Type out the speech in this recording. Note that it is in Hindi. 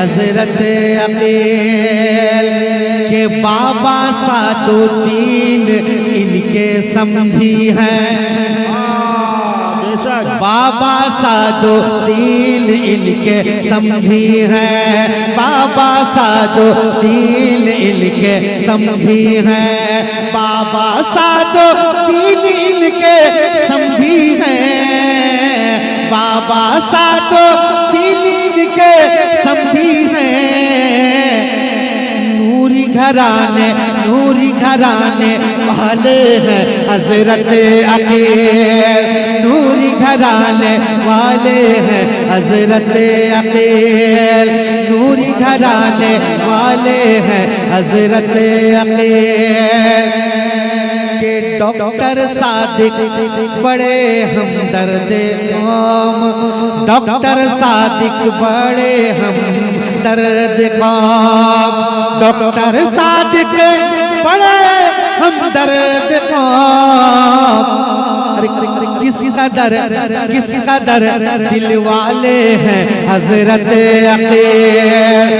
हजरत अकील के बाबा सादुद्दीन इनके समधी हैं। बाबा सादुद्दीन इनके समधी हैं। बाबा सादुद्दीन इनके समधी हैं। बाबा सादुद्दीन इनके समधी हैं। बाबा सादुद्दीन इनके समधी हैं। नूरी घराने वाले हैं हजरत अकील। नूरी घराने वाले हैं हजरत अकील। नूरी घराने वाले हैं हजरत अकील के डॉक्टर सादिक बड़े हमदर्द कौम। डॉक्टर सादिक बड़े हमदर्द कौम। डॉक्टर सादिक बड़े हमदर्द कौम। किसका दर दिल वाले हैं हजरत अकील।